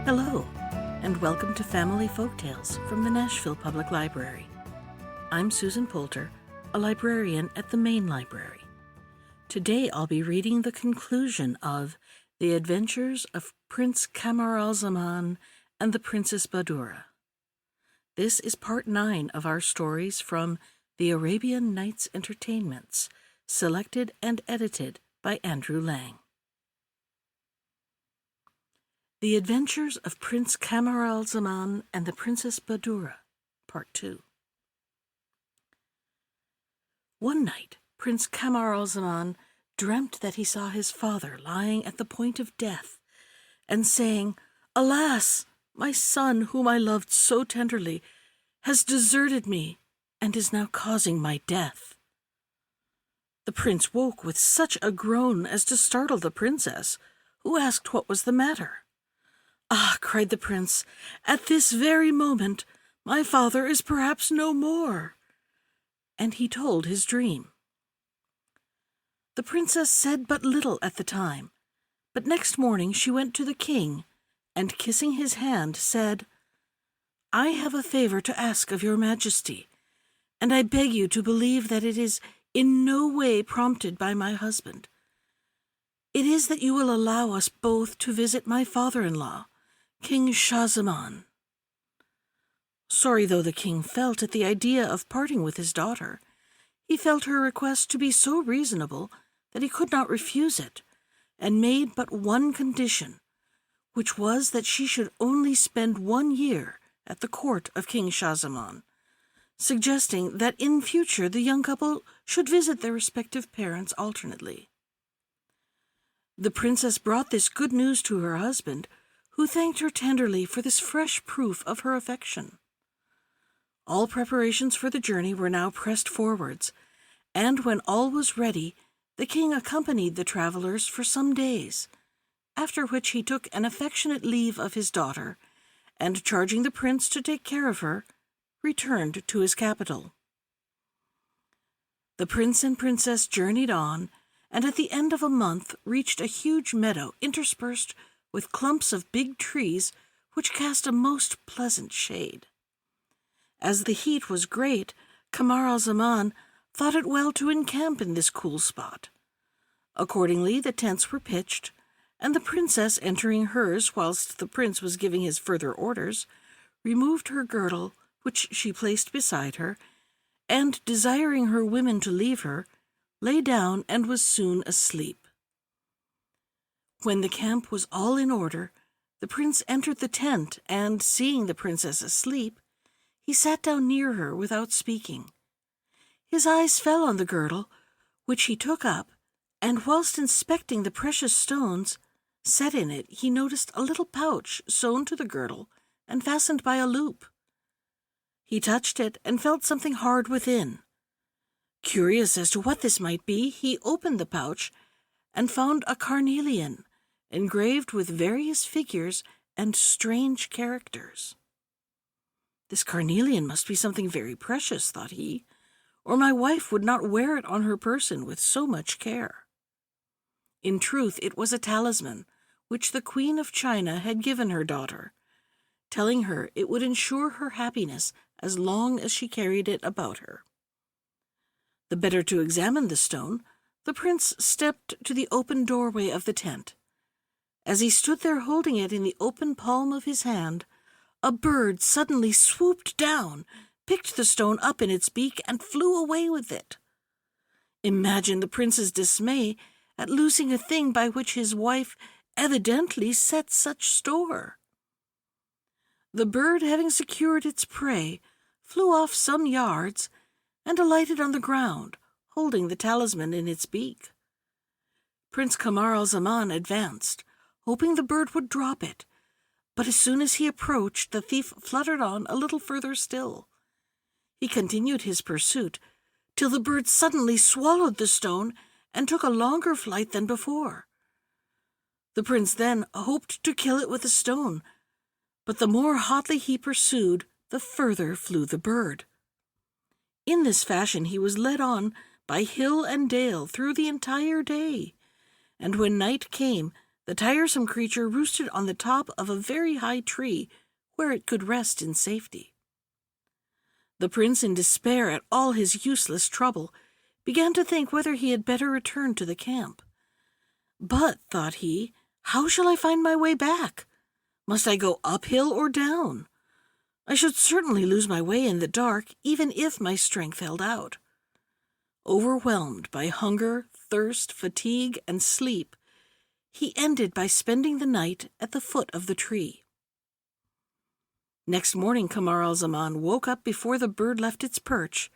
Hello, and welcome to Family Folktales from the Nashville Public Library. I'm Susan Poulter, a librarian at the Main Library. Today I'll be reading the conclusion of The Adventures of Prince Camaralzaman and the Princess Badoura. This is part 9 of our stories from the Arabian Nights Entertainments, selected and edited by Andrew Lang. The Adventures of Prince Camaralzaman and the Princess Badoura, Part 2. One night, Prince Camaralzaman dreamt that he saw his father lying at the point of death, and saying, "Alas, my son, whom I loved so tenderly, has deserted me and is now causing my death." The prince woke with such a groan as to startle the princess, who asked what was the matter. "Ah," cried the prince, "at this very moment my father is perhaps no more." And he told his dream. The princess said but little at the time, but next morning she went to the king, and kissing his hand, said, "I have a favor to ask of your majesty, and I beg you to believe that it is in no way prompted by my husband. It is that you will allow us both to visit my father-in-law, King Schahzaman." Sorry though the king felt at the idea of parting with his daughter, he felt her request to be so reasonable that he could not refuse it, and made but one condition, which was that she should only spend 1 year at the court of King Schahzaman, suggesting that in future the young couple should visit their respective parents alternately. The princess brought this good news to her husband, who thanked her tenderly for this fresh proof of her affection. All preparations for the journey were now pressed forwards, and when all was ready, the king accompanied the travelers for some days, after which he took an affectionate leave of his daughter, and charging the prince to take care of her, returned to his capital. The prince and princess journeyed on, and at the end of a month reached a huge meadow interspersed with clumps of big trees which cast a most pleasant shade. As the heat was great, Camaralzaman thought it well to encamp in this cool spot. Accordingly, the tents were pitched, and the princess, entering hers whilst the prince was giving his further orders, removed her girdle, which she placed beside her, and, desiring her women to leave her, lay down and was soon asleep. When the camp was all in order, the prince entered the tent, and, seeing the princess asleep, he sat down near her without speaking. His eyes fell on the girdle, which he took up, and whilst inspecting the precious stones set in it, he noticed a little pouch sewn to the girdle and fastened by a loop. He touched it and felt something hard within. Curious as to what this might be, he opened the pouch and found a carnelian, engraved with various figures and strange characters. "This carnelian must be something very precious," thought he, "or my wife would not wear it on her person with so much care." In truth, it was a talisman which the Queen of China had given her daughter, telling her it would ensure her happiness as long as she carried it about her. The better to examine the stone, the prince stepped to the open doorway of the tent. As he stood there holding it in the open palm of his hand, a bird suddenly swooped down, picked the stone up in its beak, and flew away with it. Imagine the prince's dismay at losing a thing by which his wife evidently set such store. The bird, having secured its prey, flew off some yards and alighted on the ground, holding the talisman in its beak. Prince Camaralzaman advanced, hoping the bird would drop it, but as soon as he approached, the thief fluttered on a little further still. He continued his pursuit, till the bird suddenly swallowed the stone and took a longer flight than before. The prince then hoped to kill it with a stone, but the more hotly he pursued, the further flew the bird. In this fashion he was led on by hill and dale through the entire day, and when night came, The tiresome creature roosted on the top of a very high tree where it could rest in safety. The prince, in despair at all his useless trouble, began to think whether he had better return to the camp. But, thought he, how shall I find my way back? Must I go uphill or down? I should certainly lose my way in the dark, even if my strength held out. Overwhelmed by hunger, thirst, fatigue, and sleep, he ended by spending the night at the foot of the tree. Next morning Camaralzaman woke up before the bird left its perch,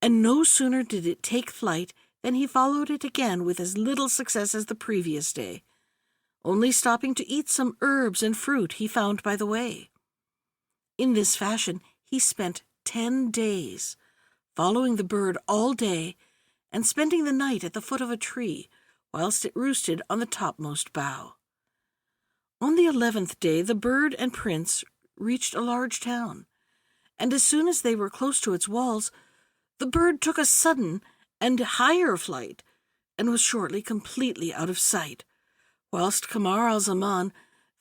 and no sooner did it take flight than he followed it again with as little success as the previous day, only stopping to eat some herbs and fruit he found by the way. In this fashion he spent 10 days, following the bird all day and spending the night at the foot of a tree, whilst it roosted on the topmost bough. On the 11th day the bird and prince reached a large town, and as soon as they were close to its walls, the bird took a sudden and higher flight, and was shortly completely out of sight, whilst Camaralzaman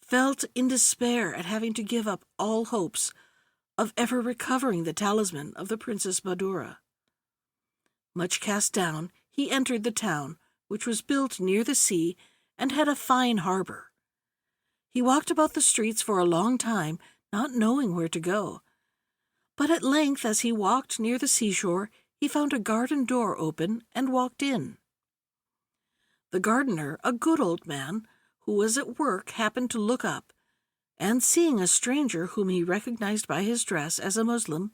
felt in despair at having to give up all hopes of ever recovering the talisman of the Princess Badoura. Much cast down, he entered the town, which was built near the sea and had a fine harbor. He walked about the streets for a long time, not knowing where to go. But at length, as he walked near the seashore, he found a garden door open and walked in. The gardener, a good old man, who was at work, happened to look up, and seeing a stranger whom he recognized by his dress as a Muslim,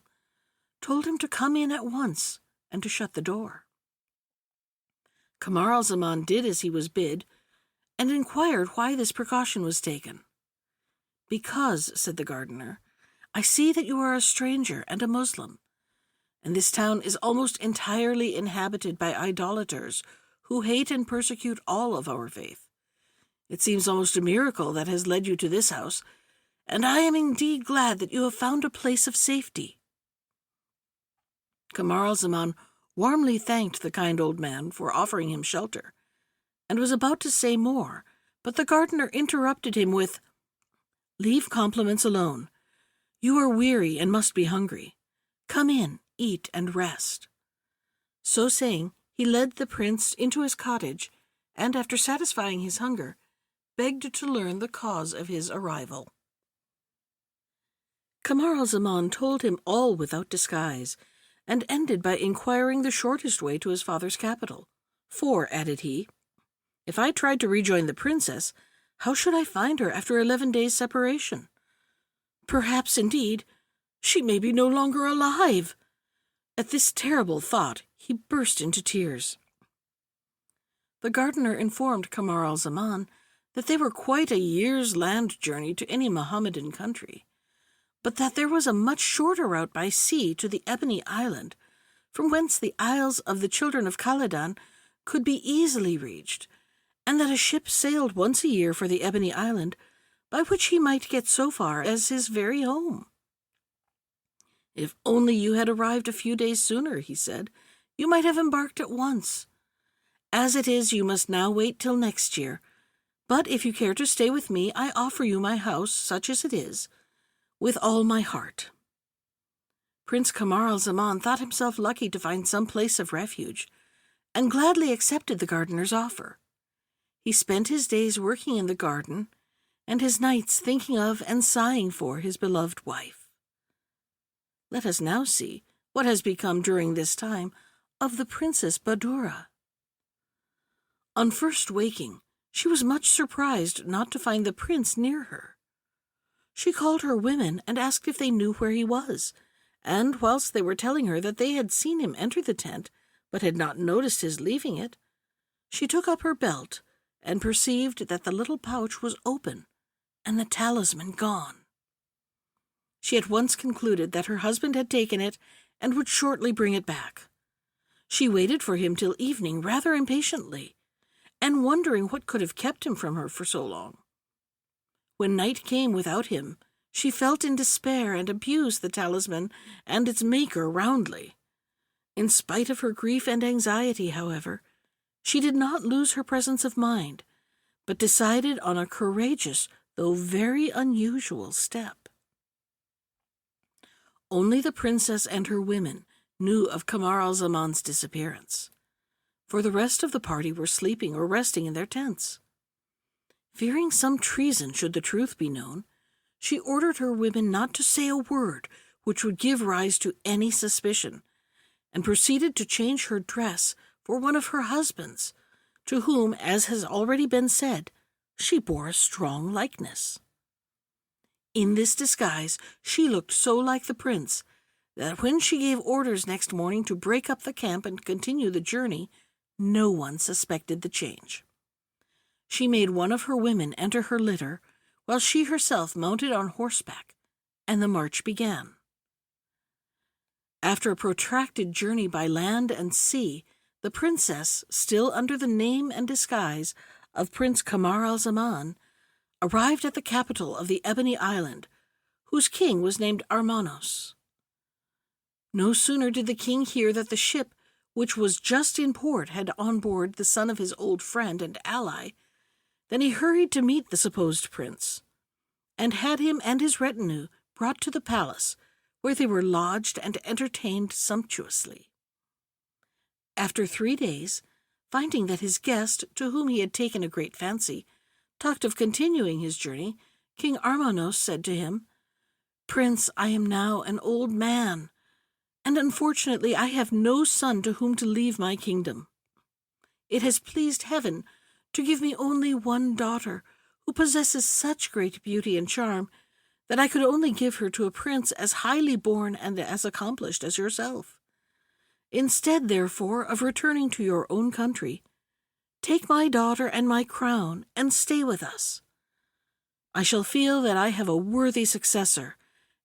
told him to come in at once and to shut the door. Camaralzaman did as he was bid, and inquired why this precaution was taken. "Because," said the gardener, "I see that you are a stranger and a Muslim, and this town is almost entirely inhabited by idolaters who hate and persecute all of our faith. It seems almost a miracle that has led you to this house, and I am indeed glad that you have found a place of safety." Camaralzaman warmly thanked the kind old man for offering him shelter, and was about to say more, but the gardener interrupted him with, "Leave compliments alone. You are weary and must be hungry. Come in, eat, and rest." So saying, he led the prince into his cottage, and after satisfying his hunger, begged to learn the cause of his arrival. Camaralzaman told him all without disguise, and ended by inquiring the shortest way to his father's capital. "For," added he, "if I tried to rejoin the princess, how should I find her after 11 days' separation? Perhaps, indeed, she may be no longer alive." At this terrible thought, he burst into tears. The gardener informed Camaralzaman that they were quite a year's land journey to any Mohammedan country, but that there was a much shorter route by sea to the Ebony Island, from whence the Isles of the Children of Khaledan could be easily reached, and that a ship sailed once a year for the Ebony Island, by which he might get so far as his very home. "If only you had arrived a few days sooner," he said, "you might have embarked at once. As it is, you must now wait till next year, but if you care to stay with me, I offer you my house, such as it is, with all my heart." Prince Camaralzaman thought himself lucky to find some place of refuge, and gladly accepted the gardener's offer. He spent his days working in the garden, and his nights thinking of and sighing for his beloved wife. Let us now see what has become during this time of the Princess Badoura. On first waking, she was much surprised not to find the prince near her. She called her women and asked if they knew where he was, and whilst they were telling her that they had seen him enter the tent, but had not noticed his leaving it, she took up her belt and perceived that the little pouch was open and the talisman gone. She at once concluded that her husband had taken it and would shortly bring it back. She waited for him till evening rather impatiently, and wondering what could have kept him from her for so long. When night came without him, she felt in despair and abused the talisman and its maker roundly. In spite of her grief and anxiety, however, she did not lose her presence of mind, but decided on a courageous, though very unusual step. Only the princess and her women knew of Camaralzaman's disappearance, for the rest of the party were sleeping or resting in their tents. Fearing some treason should the truth be known, she ordered her women not to say a word which would give rise to any suspicion, and proceeded to change her dress for one of her husbands, to whom, as has already been said, she bore a strong likeness. In this disguise she looked so like the prince that when she gave orders next morning to break up the camp and continue the journey, no one suspected the change. She made one of her women enter her litter, while she herself mounted on horseback, and the march began. After a protracted journey by land and sea, the princess, still under the name and disguise of Prince Camaralzaman, arrived at the capital of the Ebony Island, whose king was named Armanos. No sooner did the king hear that the ship which was just in port had on board the son of his old friend and ally, than he hurried to meet the supposed prince, and had him and his retinue brought to the palace, where they were lodged and entertained sumptuously. After 3 days, finding that his guest, to whom he had taken a great fancy, talked of continuing his journey, King Armanos said to him, "Prince, I am now an old man, and unfortunately I have no son to whom to leave my kingdom. It has pleased heaven to give me only one daughter, who possesses such great beauty and charm that I could only give her to a prince as highly born and as accomplished as yourself. Instead, therefore, of returning to your own country, take my daughter and my crown and stay with us. I shall feel that I have a worthy successor,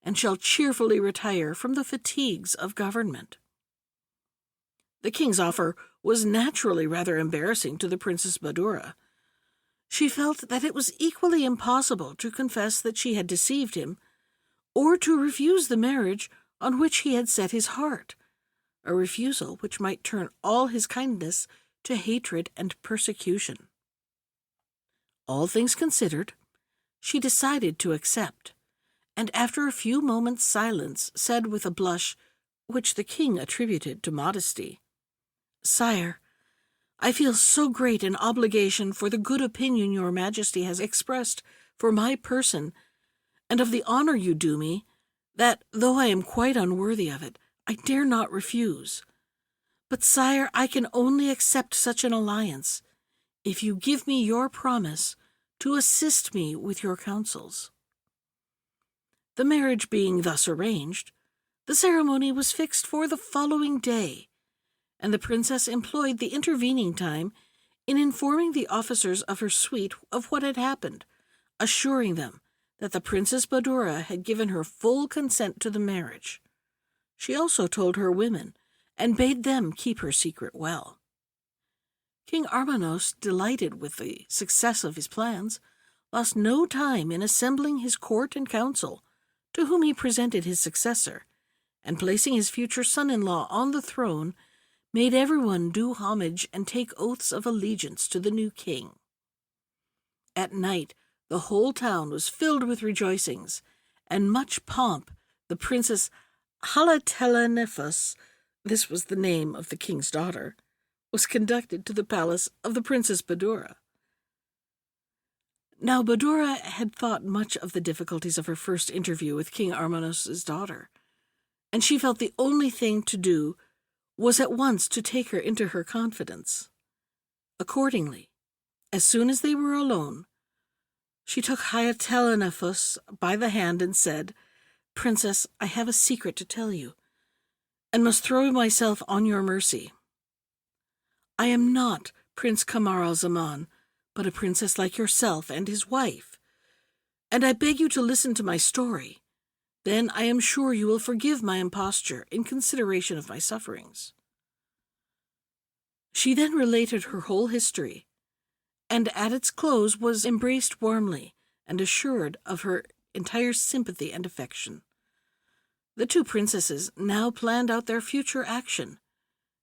and shall cheerfully retire from the fatigues of government." The king's offer was naturally rather embarrassing to the Princess Badoura. She felt that it was equally impossible to confess that she had deceived him, or to refuse the marriage on which he had set his heart, a refusal which might turn all his kindness to hatred and persecution. All things considered, she decided to accept, and after a few moments' silence said with a blush, which the king attributed to modesty, "Sire, I feel so great an obligation for the good opinion your majesty has expressed for my person, and of the honor you do me, that, though I am quite unworthy of it, I dare not refuse. But, sire, I can only accept such an alliance if you give me your promise to assist me with your counsels." The marriage being thus arranged, the ceremony was fixed for the following day, and the princess employed the intervening time in informing the officers of her suite of what had happened, assuring them that the Princess Badoura had given her full consent to the marriage. She also told her women, and bade them keep her secret well. King Armanos, delighted with the success of his plans, lost no time in assembling his court and council, to whom he presented his successor, and placing his future son-in-law on the throne, made everyone do homage and take oaths of allegiance to the new king. At night the whole town was filled with rejoicings, and much pomp. The Princess Halatelanifus, this was the name of the king's daughter, was conducted to the palace of the Princess Badoura. Now Badoura had thought much of the difficulties of her first interview with King Armanos's daughter, and she felt the only thing to do was at once to take her into her confidence. Accordingly, as soon as they were alone, she took Halatelanifus by the hand and said, "Princess, I have a secret to tell you, and must throw myself on your mercy. I am not Prince Camaralzaman, but a princess like yourself and his wife, and I beg you to listen to my story. Then I am sure you will forgive my imposture in consideration of my sufferings." She then related her whole history, and at its close was embraced warmly and assured of her entire sympathy and affection. The two princesses now planned out their future action,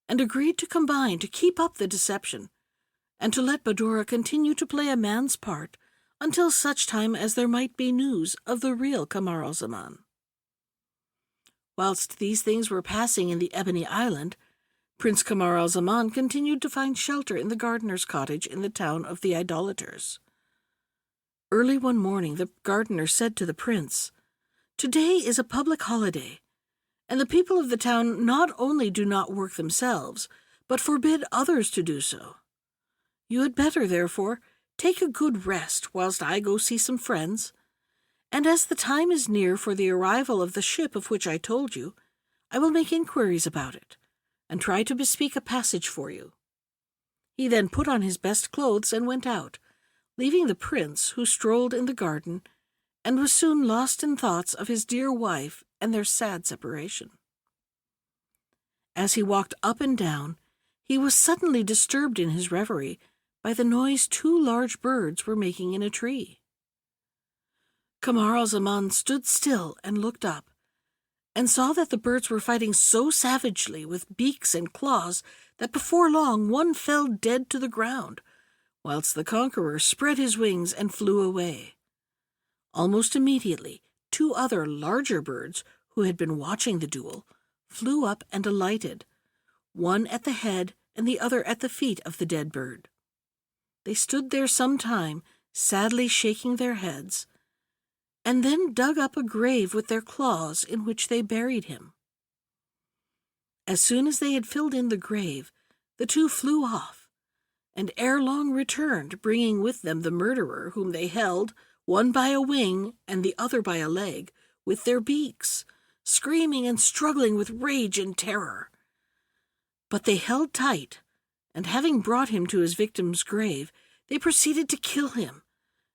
and agreed to combine to keep up the deception, and to let Badoura continue to play a man's part until such time as there might be news of the real Camaralzaman. Whilst these things were passing in the Ebony Island, Prince Camaralzaman continued to find shelter in the gardener's cottage in the town of the idolaters. Early one morning the gardener said to the prince, "Today is a public holiday, and the people of the town not only do not work themselves, but forbid others to do so. You had better, therefore, take a good rest whilst I go see some friends, and as the time is near for the arrival of the ship of which I told you, I will make inquiries about it, and try to bespeak a passage for you." He then put on his best clothes and went out, leaving the prince, who strolled in the garden, and was soon lost in thoughts of his dear wife and their sad separation. As he walked up and down, he was suddenly disturbed in his reverie by the noise two large birds were making in a tree. Camaralzaman stood still and looked up, and saw that the birds were fighting so savagely with beaks and claws that before long one fell dead to the ground, whilst the conqueror spread his wings and flew away. Almost immediately, two other larger birds, who had been watching the duel, flew up and alighted, one at the head and the other at the feet of the dead bird. They stood there some time, sadly shaking their heads, and then dug up a grave with their claws in which they buried him. As soon as they had filled in the grave, the two flew off, and ere long returned, bringing with them the murderer, whom they held, one by a wing and the other by a leg, with their beaks, screaming and struggling with rage and terror. But they held tight, and having brought him to his victim's grave, they proceeded to kill him,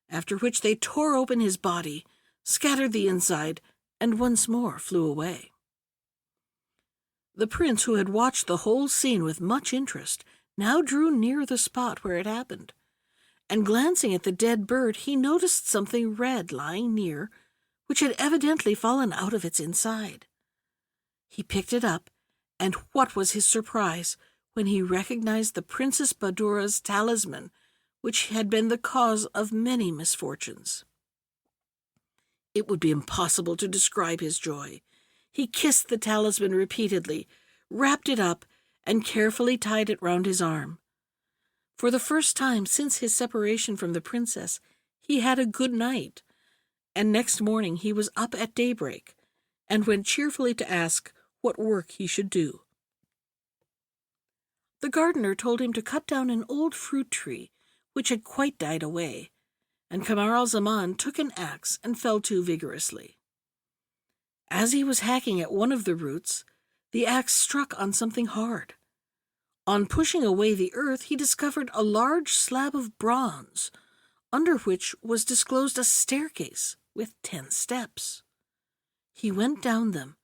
after which they tore open his body, scattered the inside, and once more flew away. The prince, who had watched the whole scene with much interest, now drew near the spot where it happened, and glancing at the dead bird, he noticed something red lying near, which had evidently fallen out of its inside. He picked it up, and what was his surprise when he recognized the Princess Badoura's talisman, which had been the cause of many misfortunes. It would be impossible to describe his joy. He kissed the talisman repeatedly, wrapped it up, and carefully tied it round his arm. For the first time since his separation from the princess, he had a good night, and next morning he was up at daybreak, and went cheerfully to ask what work he should do. The gardener told him to cut down an old fruit tree, which had quite died away, and Camaralzaman took an axe and fell to vigorously. As he was hacking at one of the roots, the axe struck on something hard. On pushing away the earth, he discovered a large slab of bronze, under which was disclosed a staircase with 10 steps. He went down them,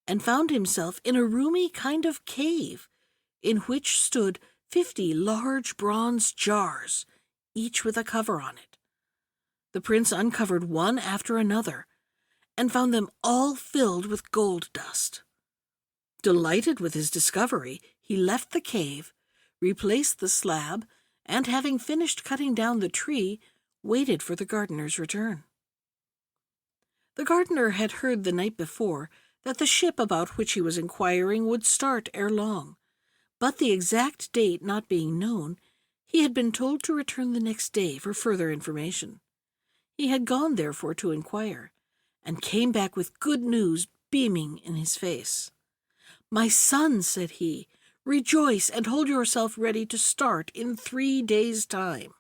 and found himself in a roomy kind of cave, in which stood 50 large bronze jars, each with a cover on it. The prince uncovered one after another, and found them all filled with gold dust. Delighted with his discovery, he left the cave, replaced the slab, and having finished cutting down the tree, waited for the gardener's return. The gardener had heard the night before that the ship about which he was inquiring would start ere long, but the exact date not being known, he had been told to return the next day for further information. He had gone, therefore, to inquire, and came back with good news beaming in his face. "My son," said he, "rejoice and hold yourself ready to start in 3 days' time.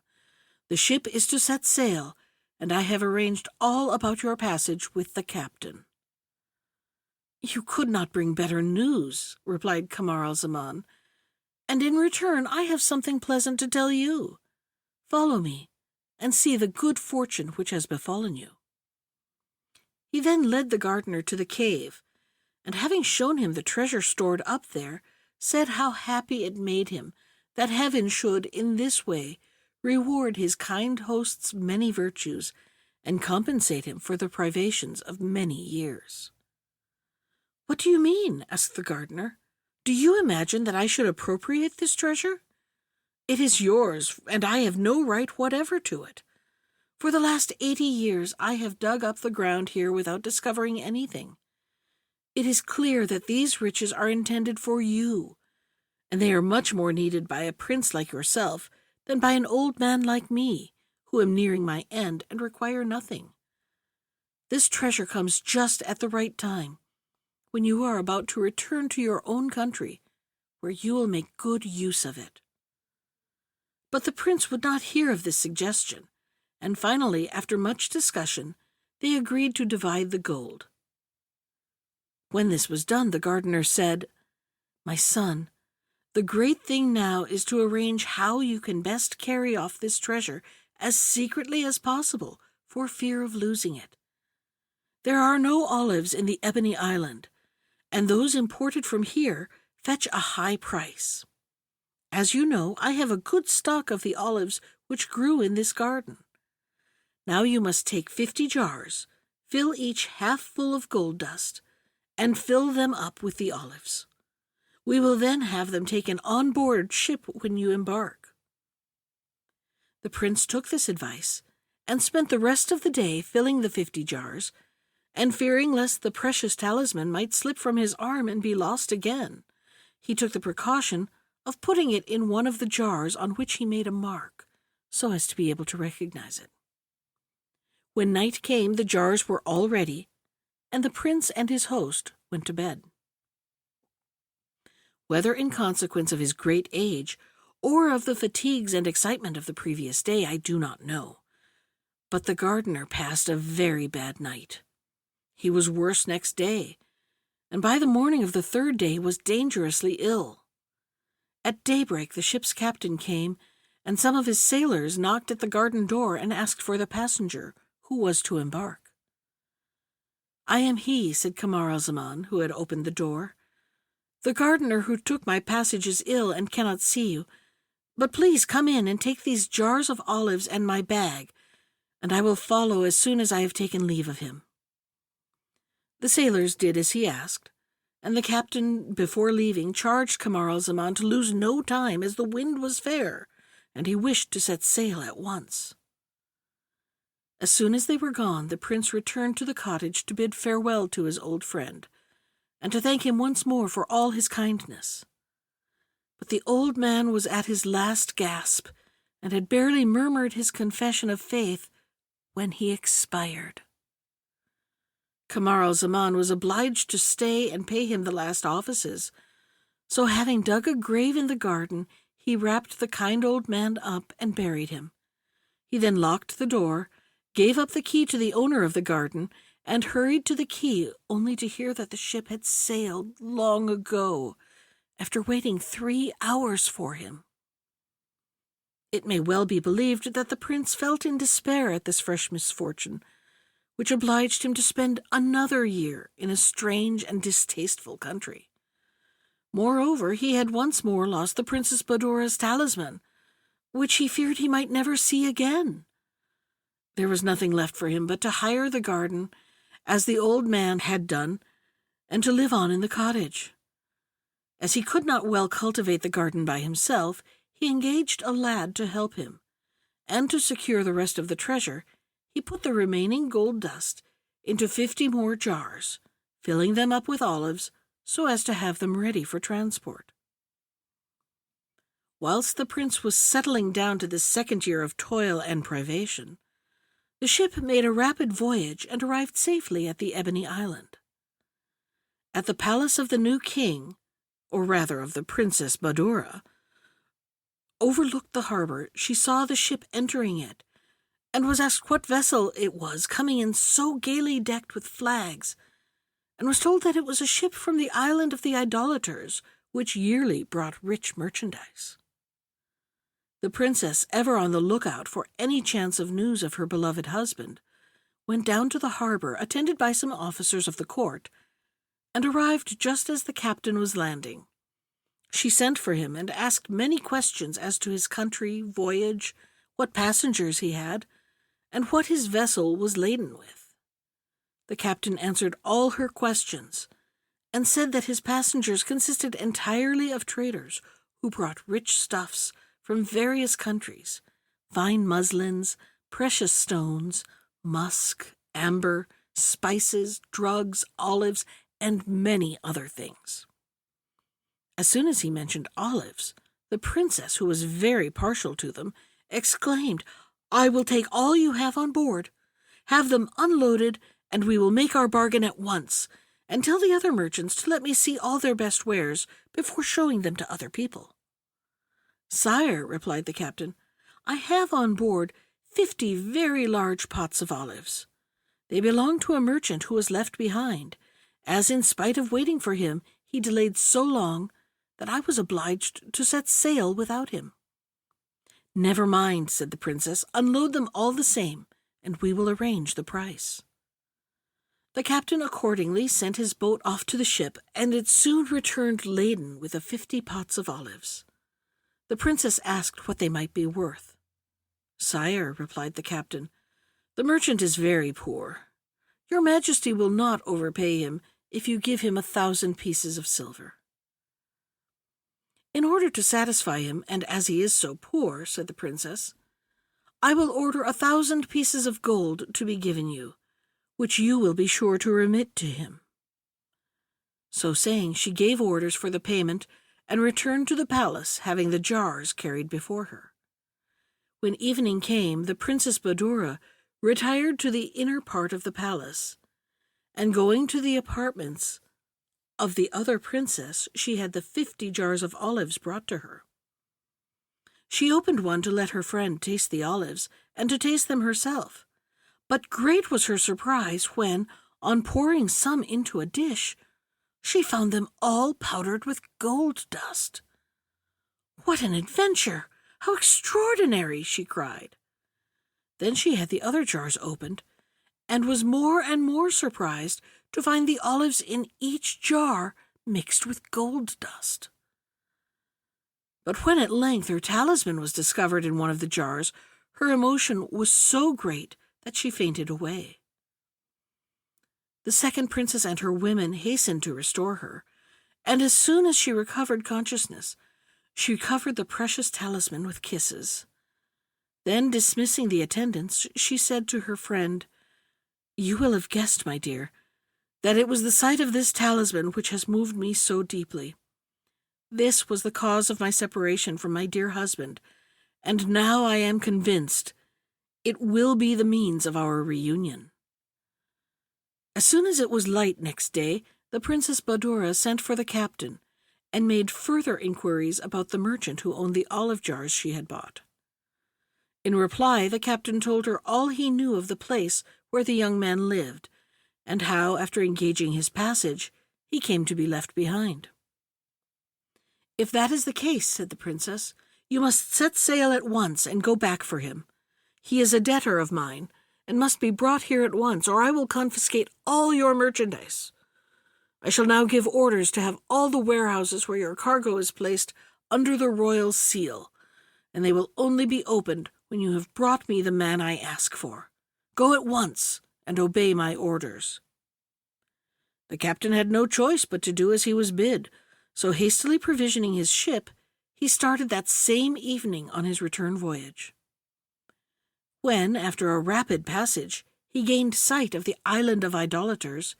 The ship is to set sail, and I have arranged all about your passage with the captain." "You could not bring better news," replied Camaralzaman, "and in return I have something pleasant to tell you. Follow me, and see the good fortune which has befallen you." He then led the gardener to the cave, and having shown him the treasure stored up there, said how happy it made him that heaven should, in this way, reward his kind host's many virtues, and compensate him for the privations of many years. "What do you mean?" asked the gardener. "Do you imagine that I should appropriate this treasure? It is yours, and I have no right whatever to it. For the last 80 years I have dug up the ground here without discovering anything. It is clear that these riches are intended for you, and they are much more needed by a prince like yourself than by an old man like me, who am nearing my end and require nothing. This treasure comes just at the right time, when you are about to return to your own country, where you will make good use of it." But the prince would not hear of this suggestion, and finally, after much discussion, they agreed to divide the gold. When this was done, the gardener said, "My son, the great thing now is to arrange how you can best carry off this treasure as secretly as possible, for fear of losing it. There are no olives in the Ebony Island, and those imported from here fetch a high price. As you know, I have a good stock of the olives which grew in this garden. Now you must take 50 jars, fill each half full of gold dust, and fill them up with the olives. We will then have them taken on board ship when you embark." The prince took this advice, and spent the rest of the day filling the 50 jars, and fearing lest the precious talisman might slip from his arm and be lost again, he took the precaution of putting it in one of the jars on which he made a mark, so as to be able to recognize it. When night came, the jars were all ready, and the prince and his host went to bed. Whether in consequence of his great age, or of the fatigues and excitement of the previous day, I do not know, but the gardener passed a very bad night. He was worse next day, and by the morning of the third day was dangerously ill. At daybreak the ship's captain came, and some of his sailors knocked at the garden door and asked for the passenger who was to embark. "I am he," said Camaralzaman, who had opened the door. "The gardener who took my passage is ill and cannot see you, but please come in and take these jars of olives and my bag, and I will follow as soon as I have taken leave of him." The sailors did as he asked, and the captain, before leaving, charged Camaralzaman to lose no time, as the wind was fair, and he wished to set sail at once. As soon as they were gone, the prince returned to the cottage to bid farewell to his old friend, and to thank him once more for all his kindness. But the old man was at his last gasp, and had barely murmured his confession of faith when he expired. Camaralzaman was obliged to stay and pay him the last offices, so having dug a grave in the garden, he wrapped the kind old man up and buried him. He then locked the door, gave up the key to the owner of the garden, and hurried to the quay, only to hear that the ship had sailed long ago, after waiting 3 hours for him. It may well be believed that the prince felt in despair at this fresh misfortune, which obliged him to spend another year in a strange and distasteful country. Moreover, he had once more lost the Princess Badoura's talisman, which he feared he might never see again. There was nothing left for him but to hire the garden, as the old man had done, and to live on in the cottage. As he could not well cultivate the garden by himself, he engaged a lad to help him, and to secure the rest of the treasure, he put the remaining gold dust into 50 more jars, filling them up with olives so as to have them ready for transport. Whilst the prince was settling down to this second year of toil and privation, the ship made a rapid voyage and arrived safely at the Ebony Island. At the palace of the new king, or rather of the Princess Badoura, overlooked the harbor, she saw the ship entering it, and was asked what vessel it was coming in so gaily decked with flags, and was told that it was a ship from the island of the idolaters, which yearly brought rich merchandise. The princess, ever on the lookout for any chance of news of her beloved husband, went down to the harbor, attended by some officers of the court, and arrived just as the captain was landing. She sent for him and asked many questions as to his country, voyage, what passengers he had, and what his vessel was laden with. The captain answered all her questions, and said that his passengers consisted entirely of traders who brought rich stuffs from various countries, fine muslins, precious stones, musk, amber, spices, drugs, olives, and many other things. As soon as he mentioned olives, the princess, who was very partial to them, exclaimed, "I will take all you have on board. Have them unloaded, and we will make our bargain at once, and tell the other merchants to let me see all their best wares before showing them to other people." "Sire," replied the captain, "I have on board 50 very large pots of olives. They belong to a merchant who was left behind, as in spite of waiting for him, he delayed so long that I was obliged to set sail without him." "Never mind," said the princess, "unload them all the same, and we will arrange the price." The captain accordingly sent his boat off to the ship, and it soon returned laden with the 50 pots of olives. The princess asked what they might be worth. "Sire," replied the captain, "the merchant is very poor. Your majesty will not overpay him if you give him 1,000 pieces of silver." "In order to satisfy him, and as he is so poor," said the princess, "I will order 1,000 pieces of gold to be given you, which you will be sure to remit to him." So saying, she gave orders for the payment and returned to the palace, having the jars carried before her. When evening came, the Princess Badoura retired to the inner part of the palace, and going to the apartments of the other princess, she had the 50 jars of olives brought to her. She opened one to let her friend taste the olives, and to taste them herself. But great was her surprise when, on pouring some into a dish, she found them all powdered with gold dust. "What an adventure! How extraordinary!" she cried. Then she had the other jars opened, and was more and more surprised to find the olives in each jar mixed with gold dust. But when at length her talisman was discovered in one of the jars, her emotion was so great that she fainted away. The second princess and her women hastened to restore her, and as soon as she recovered consciousness, she covered the precious talisman with kisses. Then, dismissing the attendants, she said to her friend, "You will have guessed, my dear, that it was the sight of this talisman which has moved me so deeply. This was the cause of my separation from my dear husband, and now I am convinced it will be the means of our reunion." As soon as it was light next day, the Princess Badoura sent for the captain, and made further inquiries about the merchant who owned the olive jars she had bought. In reply, the captain told her all he knew of the place where the young man lived, and how, after engaging his passage, he came to be left behind. "If that is the case," said the princess, "you must set sail at once and go back for him. He is a debtor of mine, and must be brought here at once, or I will confiscate all your merchandise. I shall now give orders to have all the warehouses where your cargo is placed under the royal seal, and they will only be opened when you have brought me the man I ask for. Go at once and obey my orders." The captain had no choice but to do as he was bid, so hastily provisioning his ship, he started that same evening on his return voyage. When, after a rapid passage, he gained sight of the island of idolaters,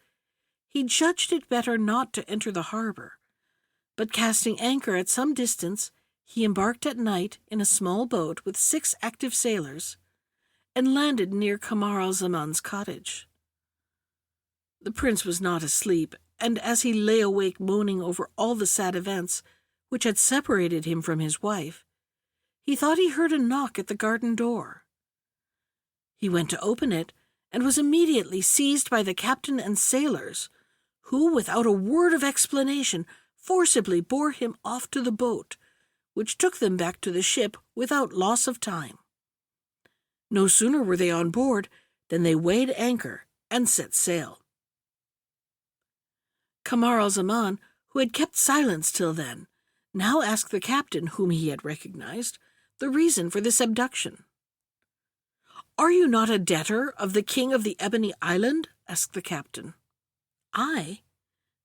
he judged it better not to enter the harbor, but casting anchor at some distance, he embarked at night in a small boat with 6 active sailors, and landed near Camaralzaman's cottage. The prince was not asleep, and as he lay awake moaning over all the sad events which had separated him from his wife, he thought he heard a knock at the garden door. He went to open it, and was immediately seized by the captain and sailors, who, without a word of explanation, forcibly bore him off to the boat, which took them back to the ship without loss of time. No sooner were they on board than they weighed anchor and set sail. Camaralzaman, who had kept silence till then, now asked the captain, whom he had recognized, the reason for this abduction. "Are you not a debtor of the king of the Ebony Island?" asked the captain. "I?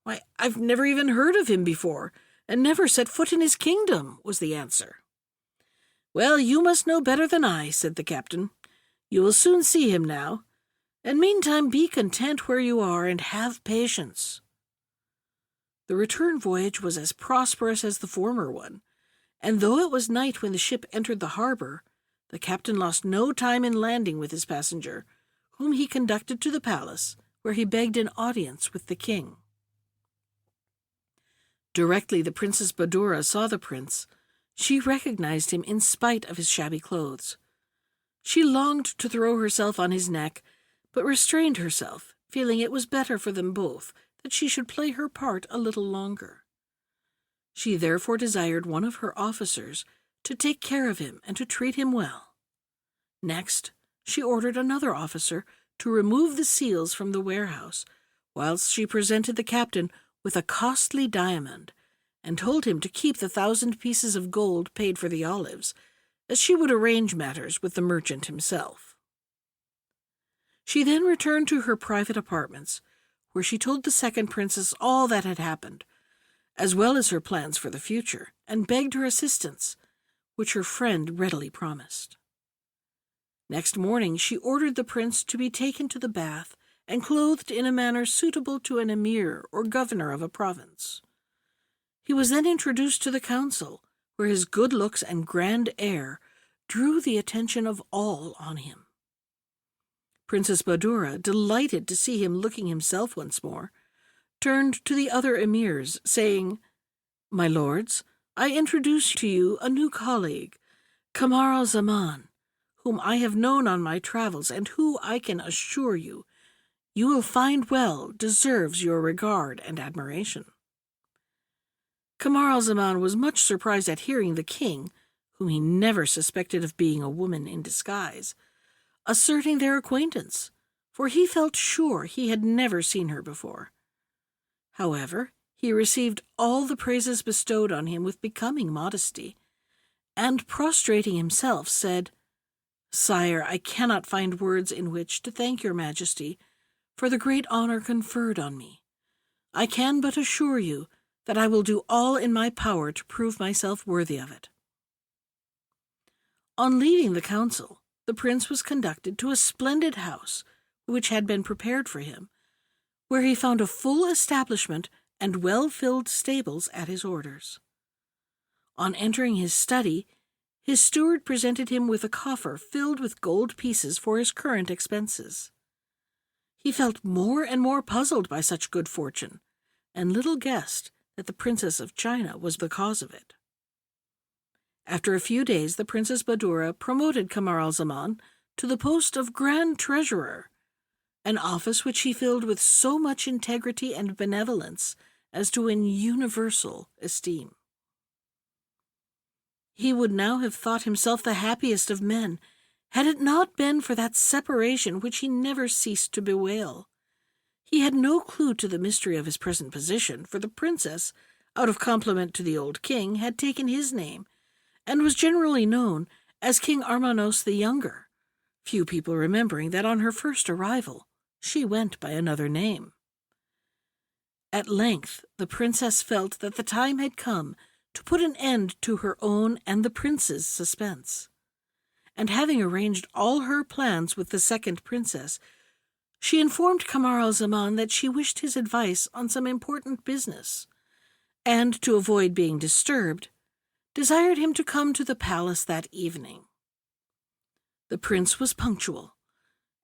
Why, I've never even heard of him before, and never set foot in his kingdom," was the answer. "Well, you must know better than I," said the captain. "You will soon see him now, and meantime be content where you are and have patience." The return voyage was as prosperous as the former one, and though it was night when the ship entered the harbor, the captain lost no time in landing with his passenger, whom he conducted to the palace, where he begged an audience with the king. Directly the Princess Badoura saw the prince, she recognized him in spite of his shabby clothes. She longed to throw herself on his neck, but restrained herself, feeling it was better for them both that she should play her part a little longer. She therefore desired one of her officers to take care of him and to treat him well. Next, she ordered another officer to remove the seals from the warehouse, whilst she presented the captain with a costly diamond, and told him to keep the 1,000 pieces of gold paid for the olives, as she would arrange matters with the merchant himself. She then returned to her private apartments, where she told the second princess all that had happened, as well as her plans for the future, and begged her assistance, which her friend readily promised. Next morning she ordered the prince to be taken to the bath and clothed in a manner suitable to an emir or governor of a province. He was then introduced to the council, where his good looks and grand air drew the attention of all on him. Princess Badoura, delighted to see him looking himself once more, turned to the other emirs, saying, "My lords, I introduce to you a new colleague, Camaralzaman, whom I have known on my travels, and who, I can assure you, you will find well deserves your regard and admiration." Camaralzaman was much surprised at hearing the king, whom he never suspected of being a woman in disguise, asserting their acquaintance, for he felt sure he had never seen her before. However, he received all the praises bestowed on him with becoming modesty, and, prostrating himself, said, "Sire, I cannot find words in which to thank your majesty for the great honor conferred on me. I can but assure you that I will do all in my power to prove myself worthy of it." On leaving the council, the prince was conducted to a splendid house which had been prepared for him, where he found a full establishment and well-filled stables at his orders. On entering his study, his steward presented him with a coffer filled with gold pieces for his current expenses. He felt more and more puzzled by such good fortune, and little guessed that the Princess of China was the cause of it. After a few days, the Princess Badoura promoted Camaralzaman to the post of Grand Treasurer, an office which he filled with so much integrity and benevolence as to win universal esteem. He would now have thought himself the happiest of men, had it not been for that separation which he never ceased to bewail. He had no clue to the mystery of his present position, for the princess, out of compliment to the old king, had taken his name, and was generally known as King Armanos the Younger, few people remembering that on her first arrival she went by another name. At length the princess felt that the time had come to put an end to her own and the prince's suspense, and having arranged all her plans with the second princess, she informed Camaralzaman that she wished his advice on some important business, and, to avoid being disturbed, desired him to come to the palace that evening. The prince was punctual,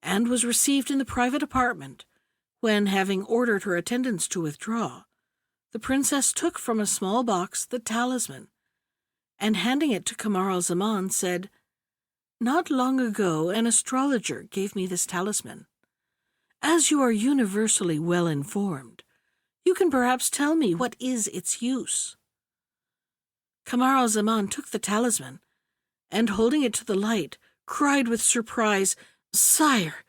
and was received in the private apartment, when, having ordered her attendants to withdraw, the princess took from a small box the talisman, and handing it to Camaralzaman, said, "Not long ago an astrologer gave me this talisman. As you are universally well informed, you can perhaps tell me what is its use." Camaralzaman took the talisman, and, holding it to the light, cried with surprise, "Sire,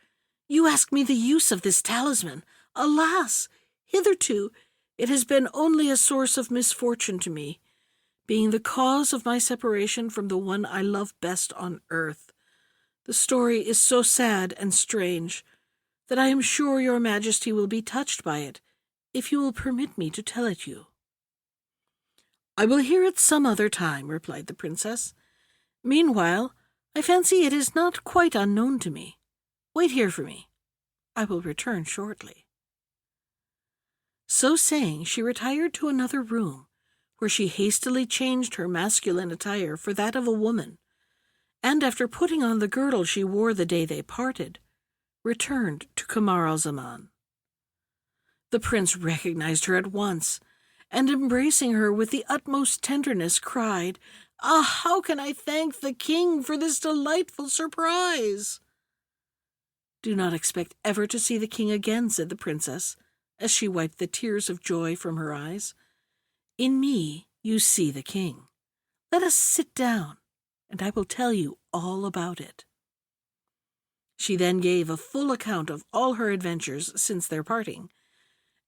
you ask me the use of this talisman. Alas! Hitherto it has been only a source of misfortune to me, being the cause of my separation from the one I love best on earth. The story is so sad and strange that I am sure your majesty will be touched by it, if you will permit me to tell it you." "I will hear it some other time," replied the princess. Meanwhile, I fancy it is not quite unknown to me. Wait here for me. I will return shortly." So saying, she retired to another room, where she hastily changed her masculine attire for that of a woman, and after putting on the girdle she wore the day they parted, returned to Camaralzaman. The prince recognized her at once, and embracing her with the utmost tenderness, cried, "Ah, how can I thank the king for this delightful surprise?" "Do not expect ever to see the king again," said the princess, as she wiped the tears of joy from her eyes. "In me you see the king. Let us sit down, and I will tell you all about it." She then gave a full account of all her adventures since their parting,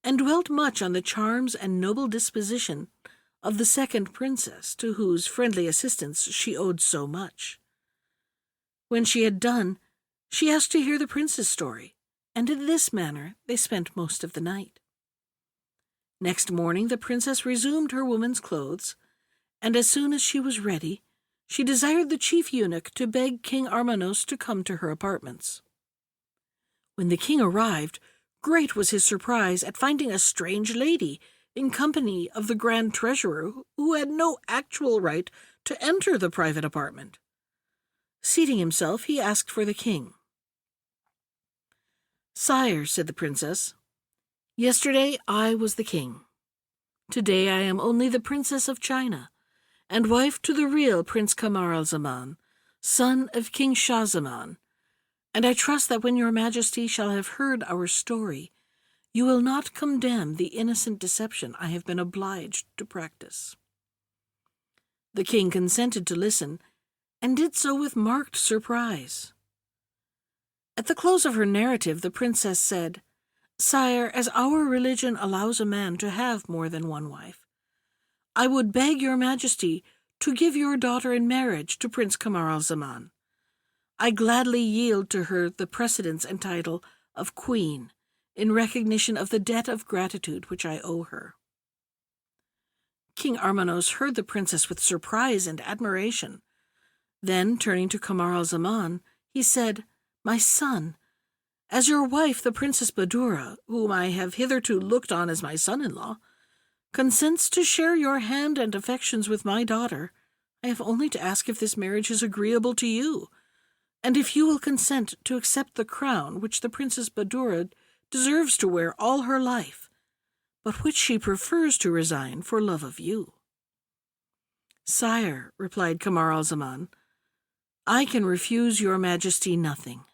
and dwelt much on the charms and noble disposition of the second princess, to whose friendly assistance she owed so much. When she had done, she asked to hear the prince's story, and in this manner they spent most of the night. Next morning the princess resumed her woman's clothes, and as soon as she was ready, she desired the chief eunuch to beg King Armanos to come to her apartments. When the king arrived, great was his surprise at finding a strange lady in company of the grand treasurer, who had no actual right to enter the private apartment. Seating himself, he asked for the king. "Sire," said the princess, "yesterday I was the king. Today I am only the Princess of China, and wife to the real Prince Camaralzaman, son of King Shahzaman, and I trust that when your majesty shall have heard our story, you will not condemn the innocent deception I have been obliged to practice." The king consented to listen, and did so with marked surprise. At the close of her narrative, the princess said, "Sire, as our religion allows a man to have more than one wife, I would beg your majesty to give your daughter in marriage to Prince Camaralzaman. I gladly yield to her the precedence and title of queen, in recognition of the debt of gratitude which I owe her." King Armanos heard the princess with surprise and admiration. Then, turning to Camaralzaman, he said, "My son, as your wife, the Princess Badoura, whom I have hitherto looked on as my son-in-law, consents to share your hand and affections with my daughter, I have only to ask if this marriage is agreeable to you, and if you will consent to accept the crown which the Princess Badoura deserves to wear all her life, but which she prefers to resign for love of you." "Sire," replied Camaralzaman, "I can refuse your majesty nothing."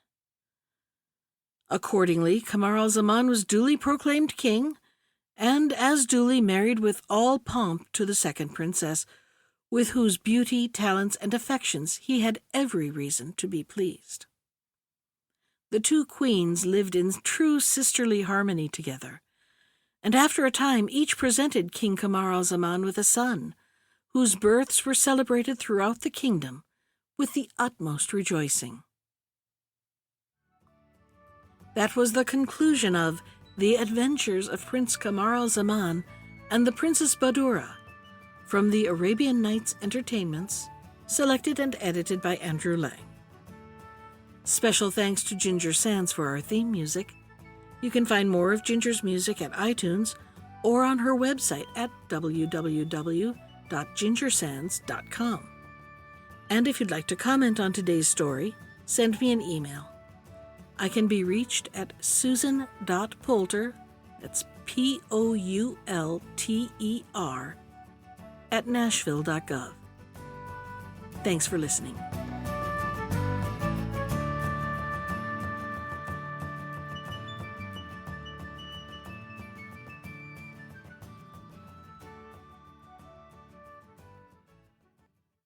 Accordingly, Camaralzaman was duly proclaimed king, and as duly married with all pomp to the second princess, with whose beauty, talents, and affections he had every reason to be pleased. The two queens lived in true sisterly harmony together, and after a time each presented King Camaralzaman with a son, whose births were celebrated throughout the kingdom with the utmost rejoicing. That was the conclusion of The Adventures of Prince Camaralzaman and the Princess Badoura, from the Arabian Nights Entertainments, selected and edited by Andrew Lang. Special thanks to Ginger Sands for our theme music. You can find more of Ginger's music at iTunes or on her website at www.gingersands.com. And if you'd like to comment on today's story, send me an email. I can be reached at susan.poulter, that's Poulter, at nashville.gov. Thanks for listening.